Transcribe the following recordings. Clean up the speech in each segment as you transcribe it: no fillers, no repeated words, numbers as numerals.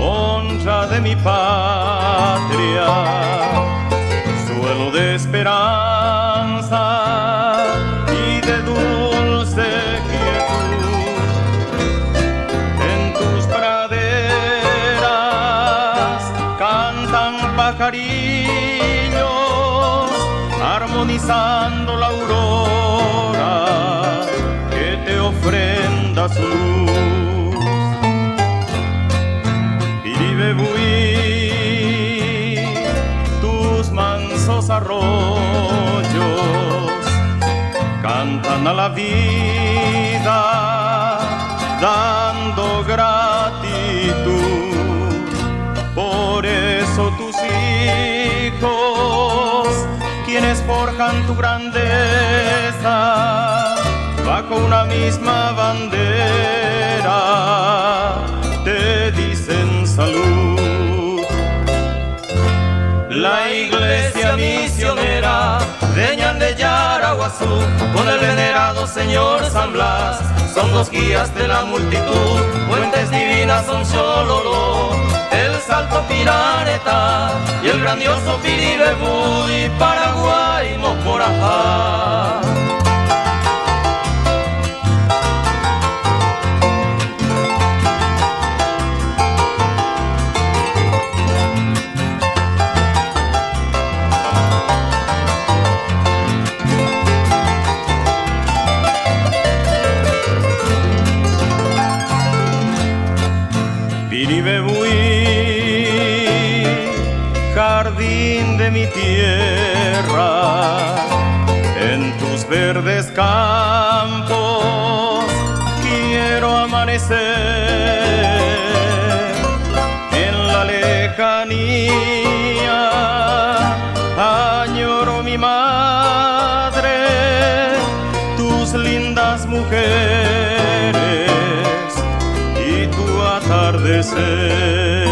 honra de mi patria, suelo de esperanza y de dulce quietud. En tus praderas cantan pajarillos, armonizando la aurora que te ofrenda su luz. Piribebuy, tus mansos arroyos cantan a la vida, dando gratitud. Por eso tus hijos, quienes forjan tu grandeza, bajo una misma bandera, te dicen salud. La iglesia misionera de Ñan de Yaraguazú, con el venerado señor San Blas, son los guías de la multitud. Fuentes divinas son Xololó, el Salto Piraneta y el grandioso Piribebuy, Paraguay, Moporajá. Piribebuy, jardín de mi tierra, en tus verdes campos quiero amanecer. En la lejanía añoro mi madre, tus lindas mujeres y tu atardecer.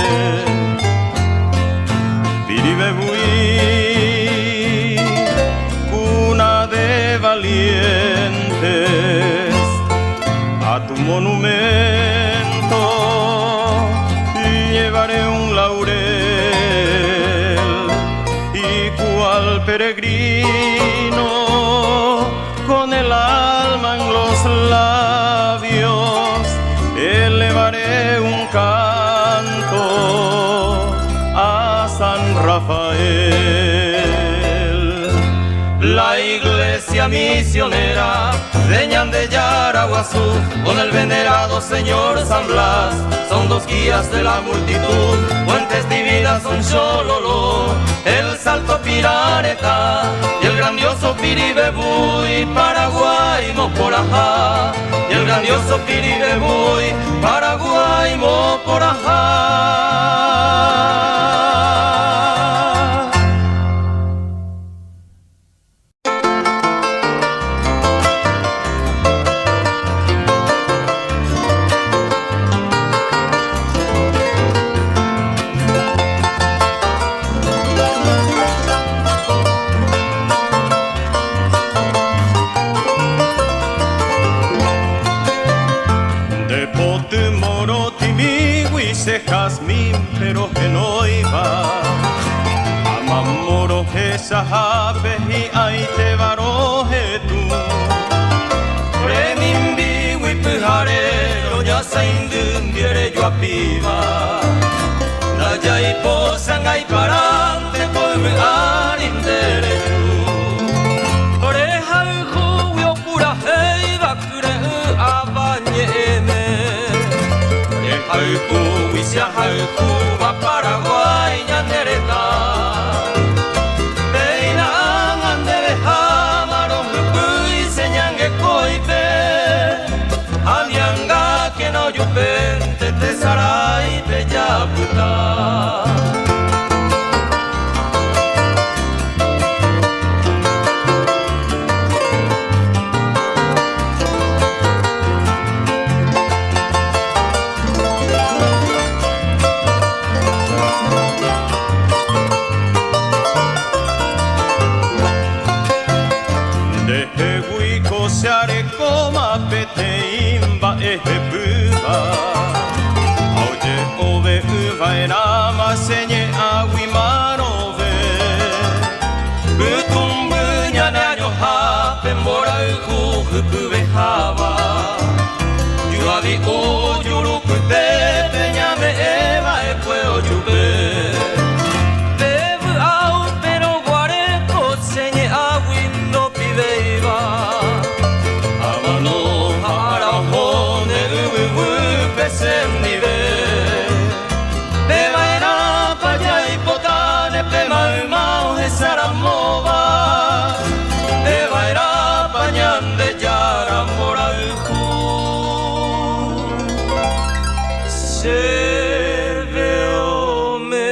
Piribebuy, cuna de valientes, a tu monumento llevaré un laurel, y cual peregrino con el alma en los labios elevaré un canto a San Rafael. La iglesia misionera de Ñan de Yaraguazú, con el venerado señor San Blas, son dos guías de la multitud. Fuentes divinas son Xololó, el Salto Piraneta y el grandioso Piribebuy, Paraguay, Moporajá. Y el grandioso Piribebuy, Paraguay, Moporajá. Jazmín, pero que no iba amamoro esa jape y ahí te baroje tú. Premin wipujarero ya saindun diere yo apiva. Naya y posanga y parante por arindere tú. Oreja jubio pura hei bakure abañeme. Oreja Cuba, Paraguay, Ñanereta, Peinangan de Bejamaron, Lupuy, Señangue, Coipe, Anianga, que no yupente, Tesaray, Peyaputa. Koma pete imba pyva Oye ove uva enama senye aguimarove Butumbunya nanyo hape mora ujujupe hava Yuavi o yurukute peñame eva e pueo yupe Bebu au pero guareco senye aguindo pibeiva Saramova, Eva era pañande yaramora se veo me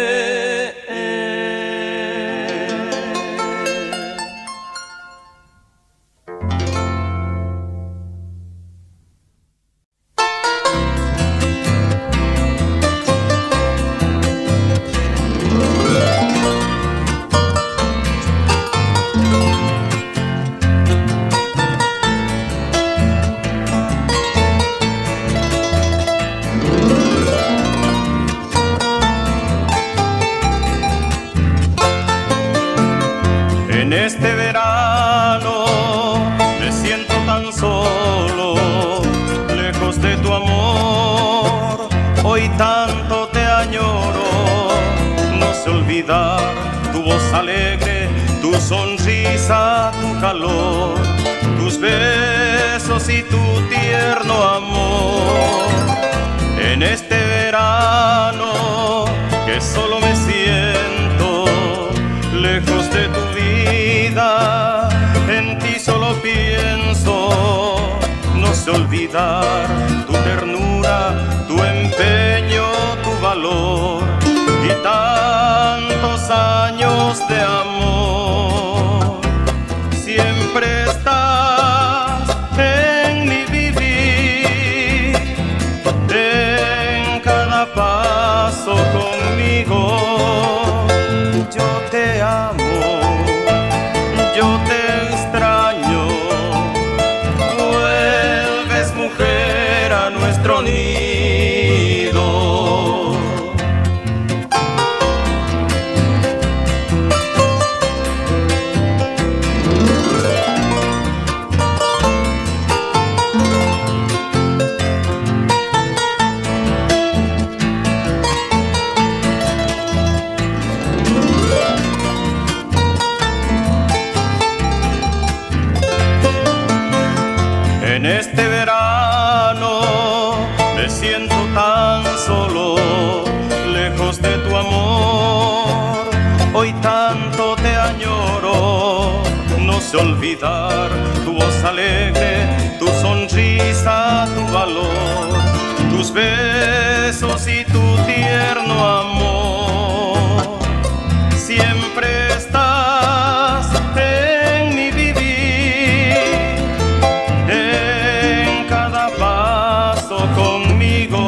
En este verano me siento tan solo, lejos de tu amor. Hoy tanto te añoro, no sé olvidar tu voz alegre, tu sonrisa, tu calor, tus besos y tu tierno amor. En este verano que solo me siento lejos de tu vida, en ti solo pienso, no sé olvidar tu ternura, tu empeño, tu valor y tantos años de amor. Siempre estás en mi vivir, en cada paso conmigo. Yo te amo, yo te extraño, vuelves mujer a nuestro nido. En este verano me siento tan solo, lejos de tu amor. Hoy tanto te añoro, no sé olvidar tu voz alegre, tu sonrisa, tu valor, tus besos y tu tierno amor. Siempre estás en mi vivir, en cada paso conmigo.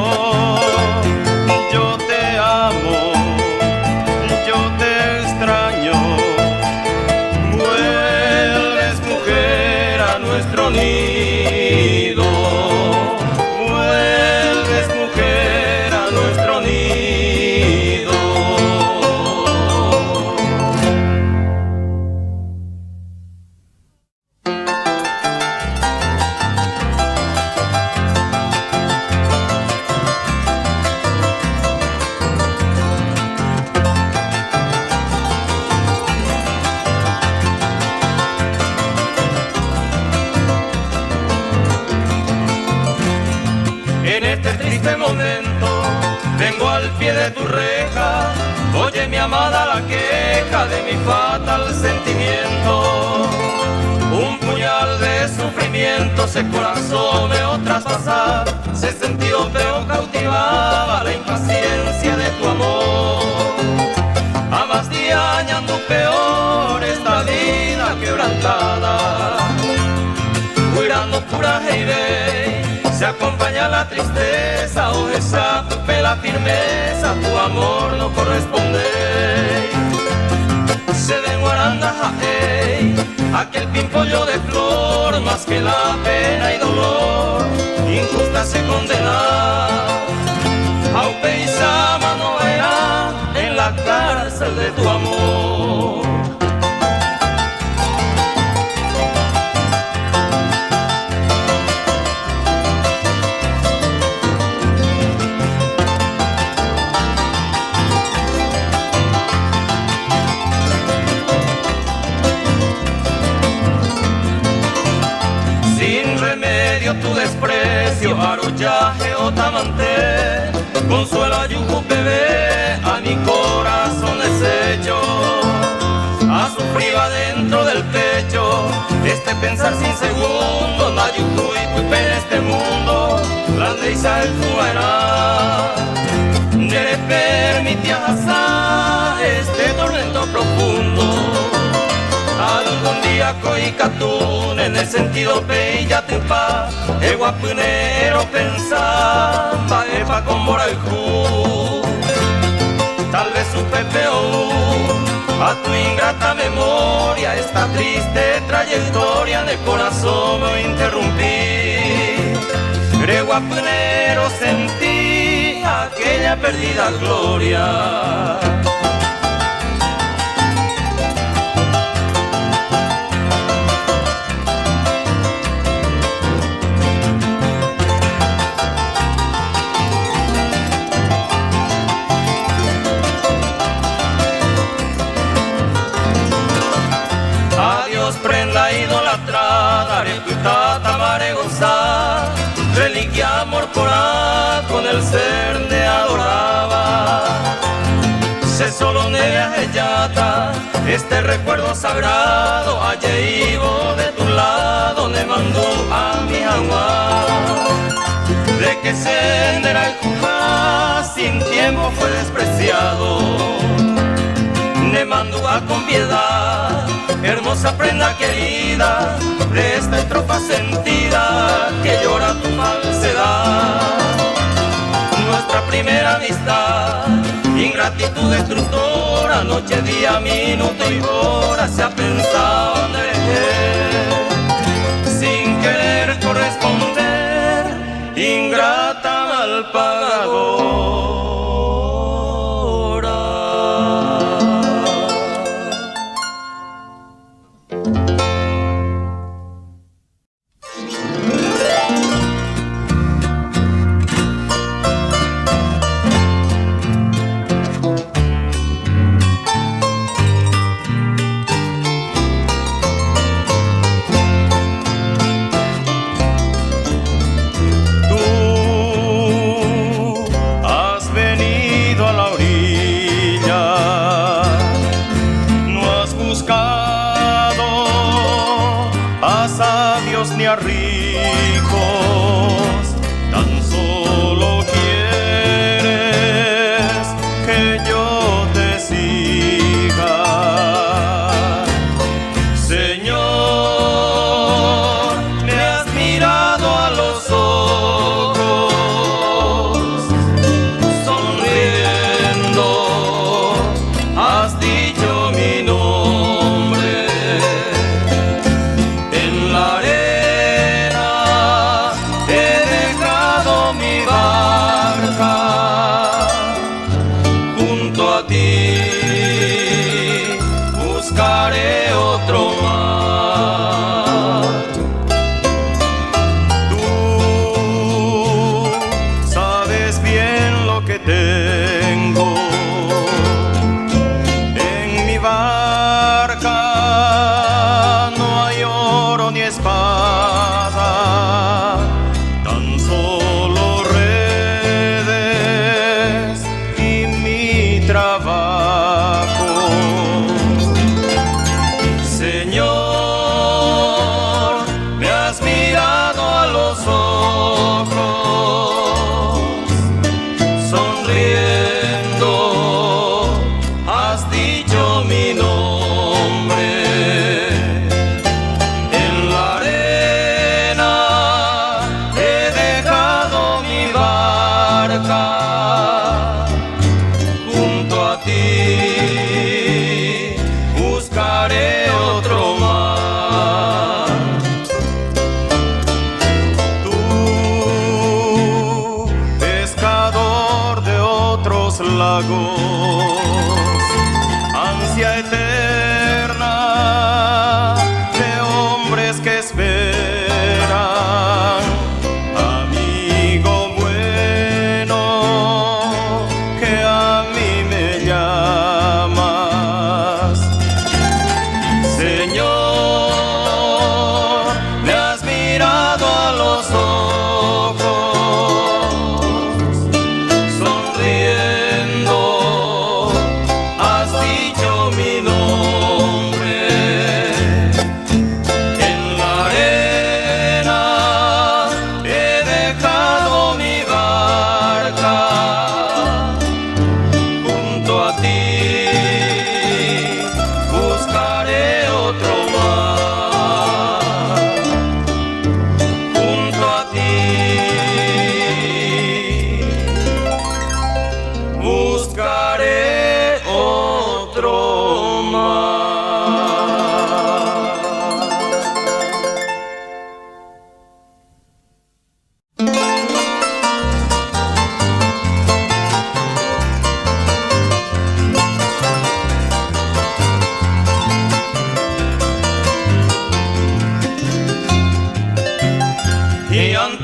Yo te amo, yo te extraño, vuelves mujer a nuestro nido, vuelves mujer a nuestro nido. En este triste momento vengo al pie de tu reja. Oye mi amada la queja de mi fatal sentimiento. Un puñal de sufrimiento ese corazón me o traspasar. Se sentido feo cautivaba la impaciencia de tu amor. A más día añando peor esta vida quebrantada. Cuidando coraje y ve, se acompaña la tristeza, o esa la firmeza, tu amor no corresponde. Se ven guaranda, aquel pimpollo de flor, más que la pena y dolor, injusta se condena. Aupeisama no era en la cárcel de tu amor. Tu desprecio, arullaje o tamanté, consuelo ayujo bebé a mi corazón deshecho, a sufrir adentro del pecho, este pensar sin segundo, nayuju y puipe en este mundo, la ley el fuera, ne permitía este tormento profundo. Algún día coicatún en el sentido peilla tupa, el guapunero pensaba epa con moraljú. Tal vez supe peor a tu ingrata memoria, esta triste trayectoria de corazón me interrumpí. El guapunero sentí aquella perdida gloria. Prenda idolatrada, reputata mare gozar, reliquia amor coral con el ser ne adoraba. Se solo neve ellata, este recuerdo sagrado, alleivo de tu lado, ne mandó a mi agua. De que sendera el jujá, sin tiempo fue despreciado, ne mandó a con piedad. Hermosa prenda querida, de esta estrofa sentida que llora tu falsedad. Nuestra primera amistad, ingratitud destructora, noche, día, minuto y hora se ha pensado en sin querer corresponder, ingrata mal pagador. Ni a ricos, tan solo quieres que yo te siga. Señor, me has mirado a los ojos, sonriendo, has dicho mi nombre en la arena. Buscaré otro mar. Tú sabes bien lo que tengo en mi barca. No hay oro ni espada, tan solo redes y mi trabajo. Señor, me has mirado a los ojos, sonriendo, has dicho mi nombre. En la arena he dejado mi barca junto a ti. Buscaré otro mar.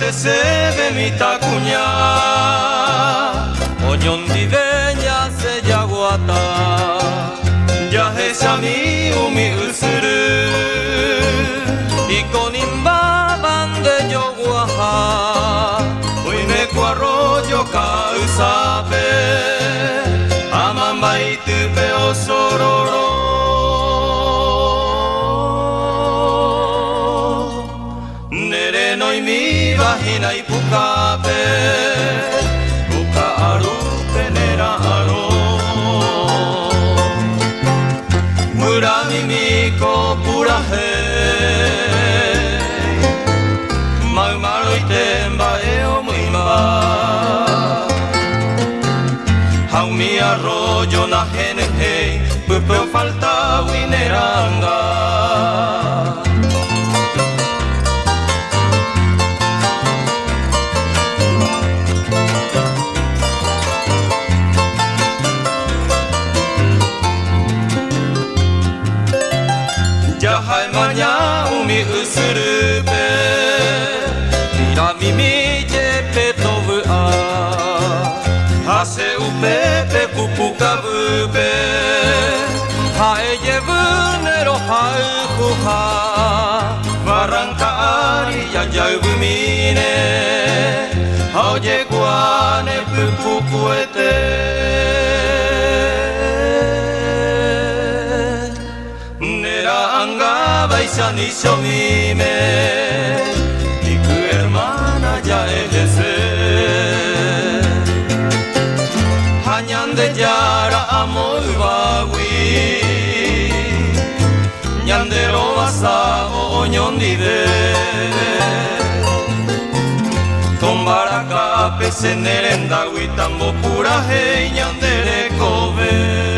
de sebe mi tacuña Oñón diveña se yaguata Ya esa mi umi usuru Y con imbaban de yoguaja Uimeco arroyo causape Amamba y tupe osororo Nereno y mi vagina y pucape Puca aru penera aro Murami miko pura he Maumaro y temba eo muy ma Haumi arroyo na gene hey Pupeo falta wineranga Maña umi usurupe Mirami mi jepe tobu a Hase upepe pupukabupe Hae jebunero haukuha Barranca ari ya jaubumine Haoye guane pupukuete Baisa ni shomime Y tu hermana ya es Hañan de yara amor bagui Ñandero basa oñón dide Tombaraca pese nerenda Huitambo pura hey ñandere kobe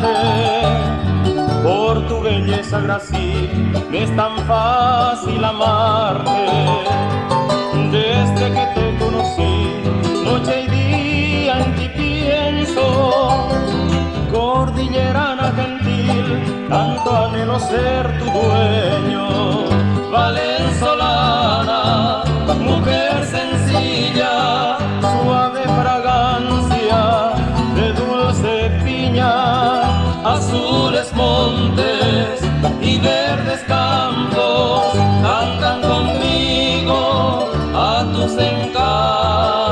mirarte, por tu belleza gracil, me es tan fácil amarte. Desde que te conocí, noche y día en ti pienso, cordillerana gentil, tanto anhelo ser tu dueño. Valenzolana, mujer sencilla, suave fragancia de dulce piña, azules montes y verdes campos cantan conmigo a tus encantos.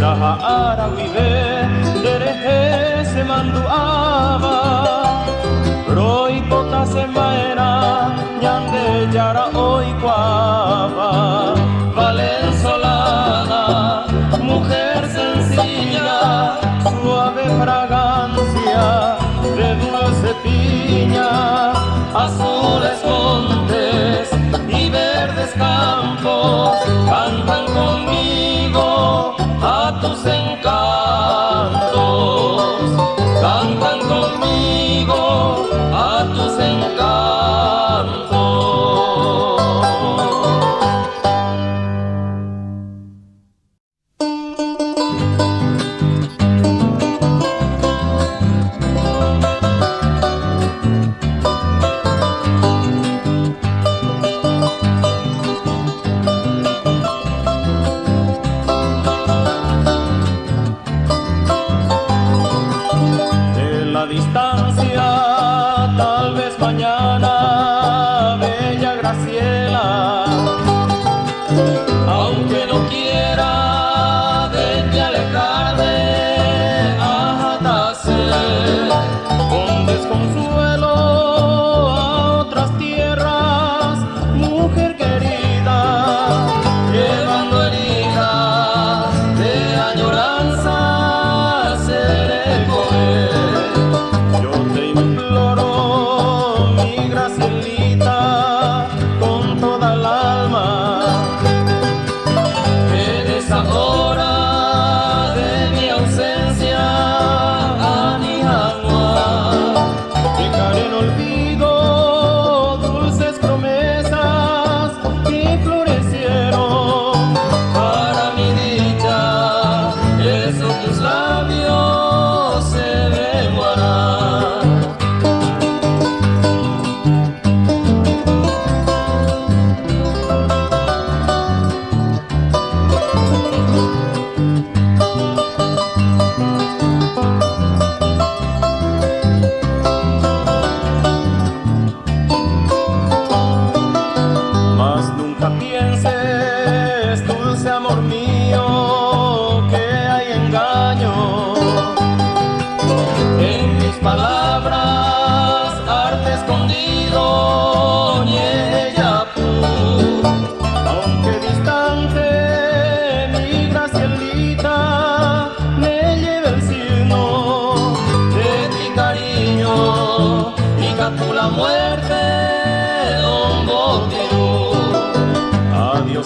Araguibe, dereje se manduaba, roi pota se maena, ñande yara hoy cuava. Valenzolana, mujer sencilla, suave fragancia de dulce piña, azules montes y verdes campos cantan conmigo a tus encantos, cantan conmigo a tus encantos.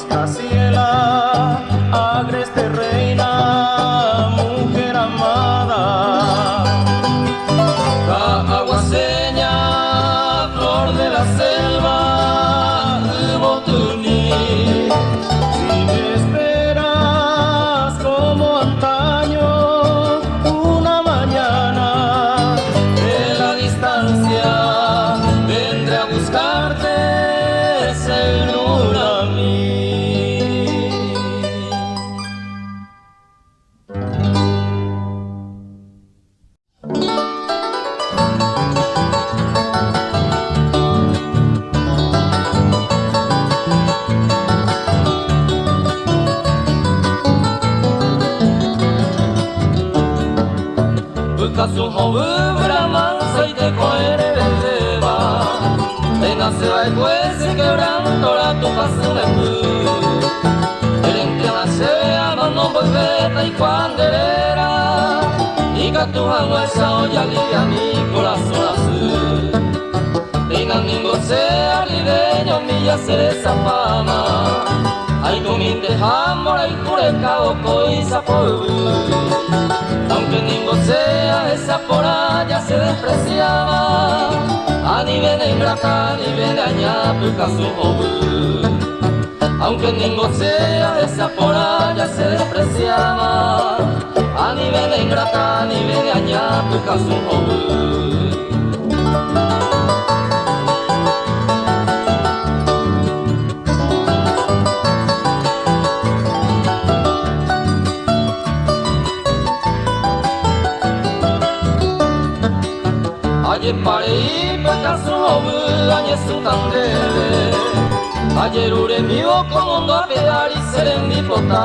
Graciela, agreste kasu hobu braman zaiteko ere beba dena zeba ekuezi quebranto la tu pazuneku Erentiana zebea manon volveta y cuanderera Diga tu hango esa olla alivia mi corazón azul Dina ningo sea lideño milla ser esa fama Ay cominte jamora y jureca oco y saporu Aunque ningo sea esa por allá se despreciaba A nivel de ingrata, a nivel de añapu casu hobu Aunque ningo sea esa por allá se despreciaba A nivel de ingrata, a nivel de añapu casu hobu Ayer parei pekazu hobu añezu tandere Ayer ure migo komondo apedari zeren dipota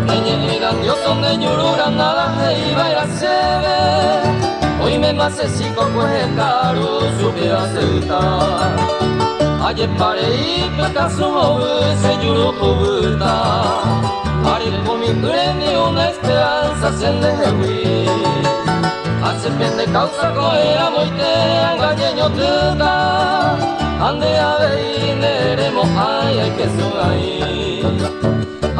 Neñe eran dioson de ñurura nada heiba era sebe Hoy me masesiko kuekaru subiera zeuta Ayer parei pekazu hobu se yuru hobuta Ayer komi kureni una esperanza sende hewi Hace pende causa coera moite engañeño tuta Ande a veineremo ay que sugai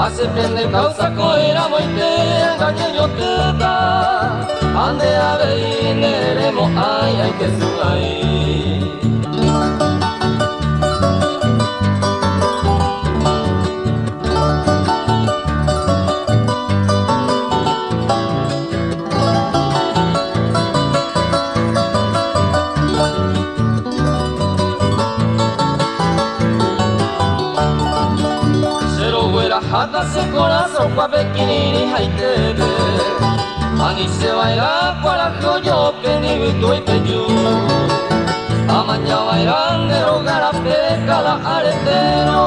Hace pende causa coera moite engañeño tuta Ande a veineremo ay que sugai Hata se corazón pa pequinini haitebe Ani se baila para joyo peni vitu y peyu Amaña bailando garape cada aretero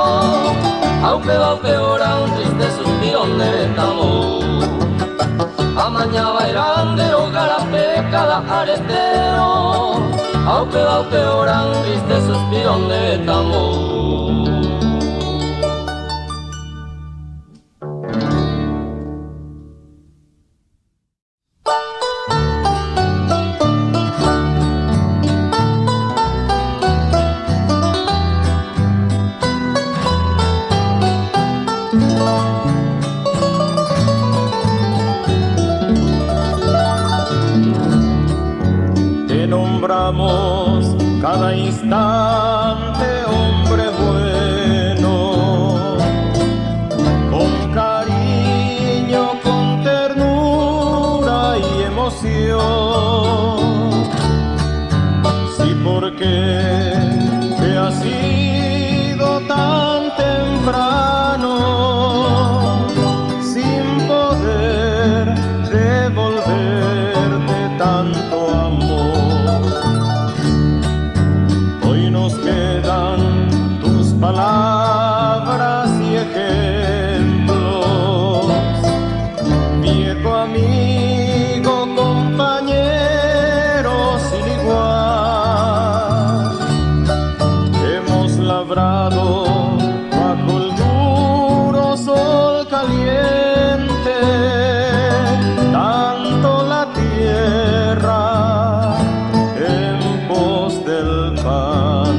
Aunque va peor a un triste suspiro de retamo Amaña bailando garape cada aretero Aunque va peor a un triste suspiro de retamo Cada instante, hombre bueno, con cariño, con ternura y emoción. Sí, porque te has ido tan temprano, sin poder devolverte tanto amor. Palabras y ejemplos, viejo amigo, compañero sin igual, hemos labrado bajo el duro sol caliente, tanto la tierra en pos del pan.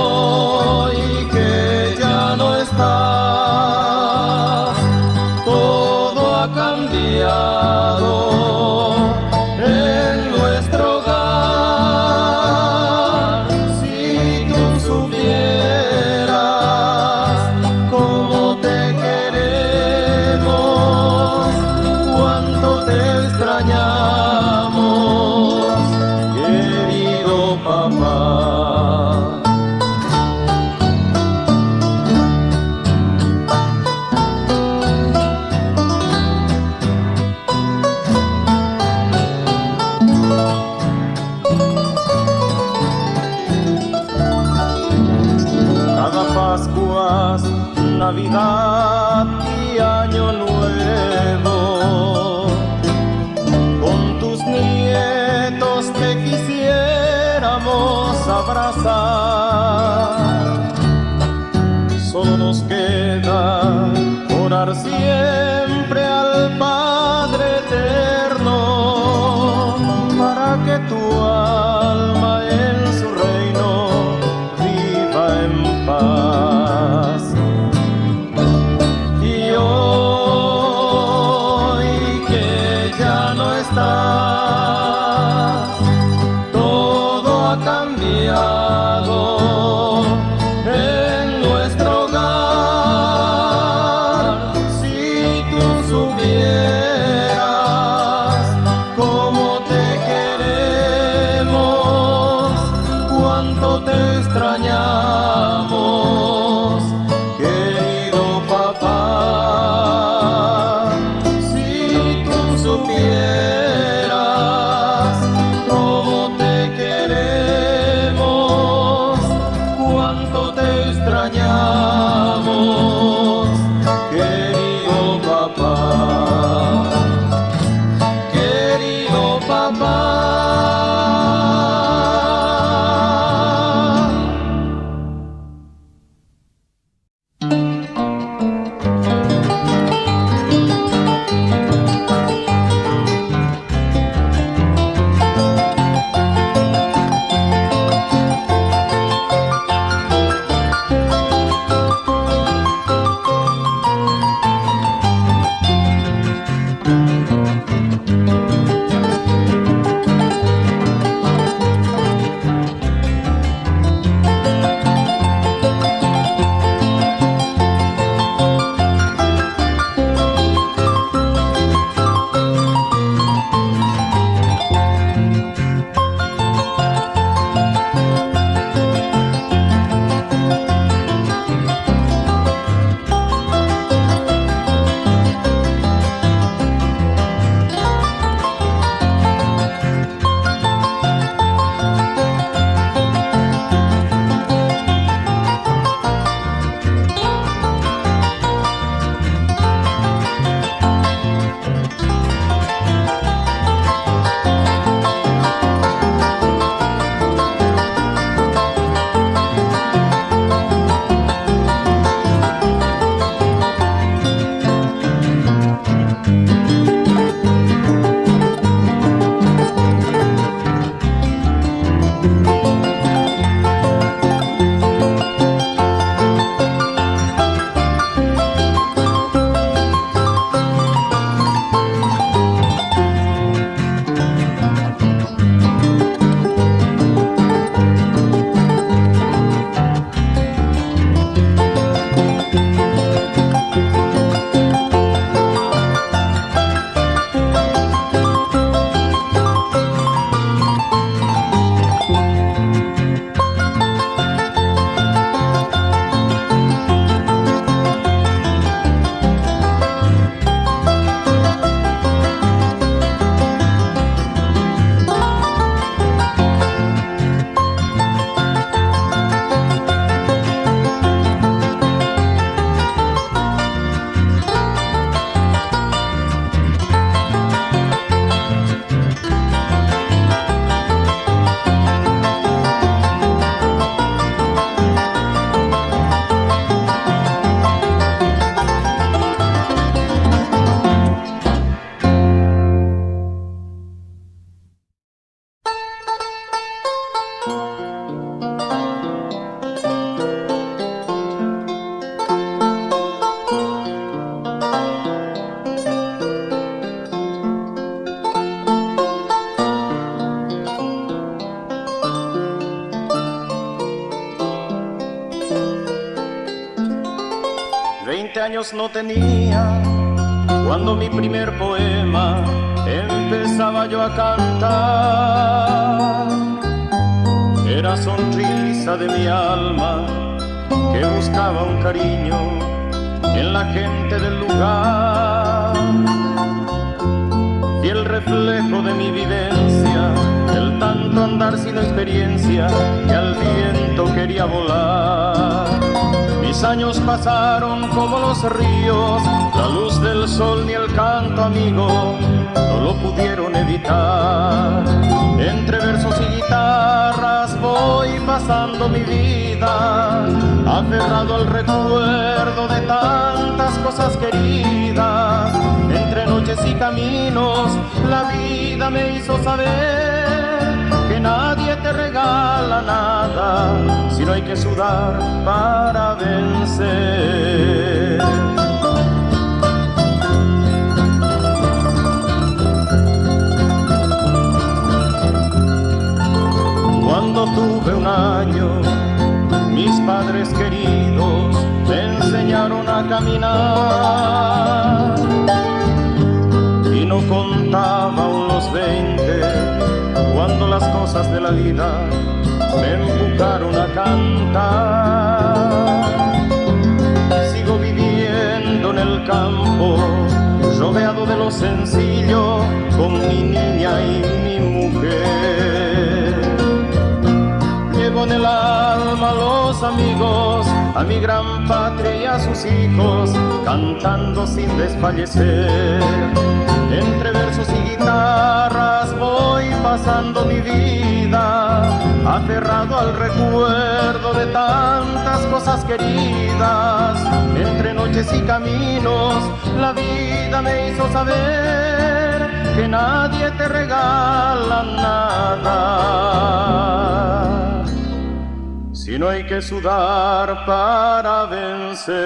Hoy que ya no estás, todo ha cambiado en nuestro hogar. Si tú supieras cómo te queremos, cuánto te extrañamos, querido papá. Navidad y Año Nuevo invocar siempre al Padre Eterno para que tu alma en su reino viva en paz. Y hoy que ya no estás, todo ha cambiado en nuestro hogar. Si tú supieras cómo te queremos, cuánto te extrañamos, querido papá. Si tú supieras cómo te queremos, cuánto te extrañamos, querido papá, querido papá. Años no tenía cuando mi primer poema empezaba yo a cantar. Era sonrisa de mi alma que buscaba un cariño en la gente del lugar, y el reflejo de mi vivencia, el tanto andar sin experiencia que al viento quería volar. Mis Los años pasaron como los ríos, la luz del sol ni el canto amigo no lo pudieron evitar. Entre versos y guitarras voy pasando mi vida, aferrado al recuerdo de tantas cosas queridas. Entre noches y caminos la vida me hizo saber que nadie te regala nada, sino hay que sudar para vencer. Cuando tuve un año, mis padres queridos me enseñaron a caminar y no contaba aún los 20 cuando las cosas de la vida me empujaron a cantar. Sigo viviendo en el campo, rodeado de lo sencillo, con mi niña y mi mujer. Llevo en el alma a los amigos, a mi gran patria y a sus hijos, cantando sin desfallecer. Entre versos y guitarras voy pasando mi vida, aferrado al recuerdo de tantas cosas queridas. Entre noches y caminos la vida me hizo saber que nadie te regala nada, sino hay que sudar para vencer.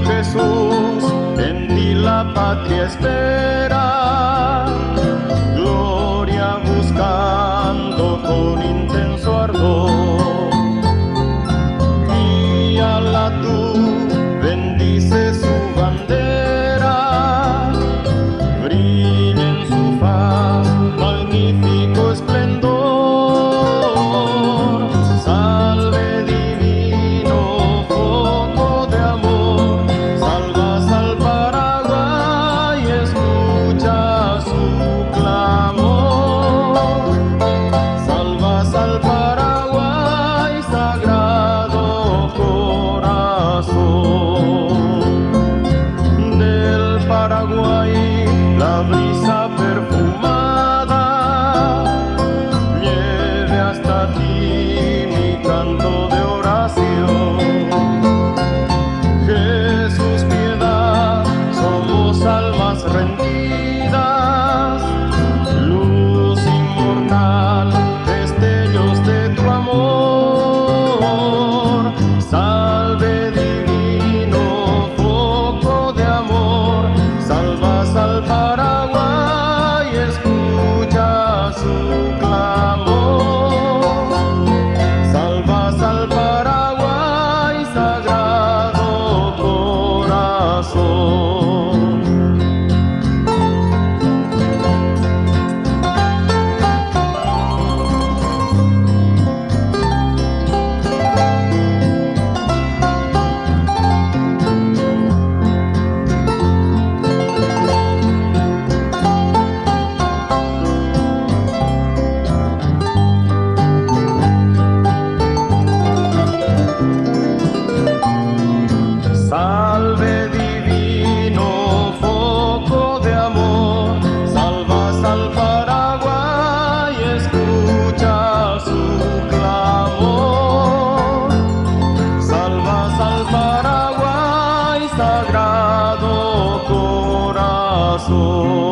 Jesús, en ti la patria espera, gloria buscando con intenso ardor. Guíala tú, bendice su bandera, brilla en su faz magnífico esplendor. Salve divino foco de amor, salvas al Paraguay, escucha su clamor. Salvas al Paraguay, sagrado corazón. Del Paraguay la brisa perfumada lleve hasta ti mi canto de oración. Jesús, piedad, somos almas rendidas, luz inmortal, destellos de tu amor. Salve divino foco de amor, salvas al Paraguay, escucha su clamor. Salvas al Paraguay, sagrado corazón. Salve divino foco de amor, salvas al Paraguay, escucha su clamor. Salvas al Paraguay, sagrado corazón.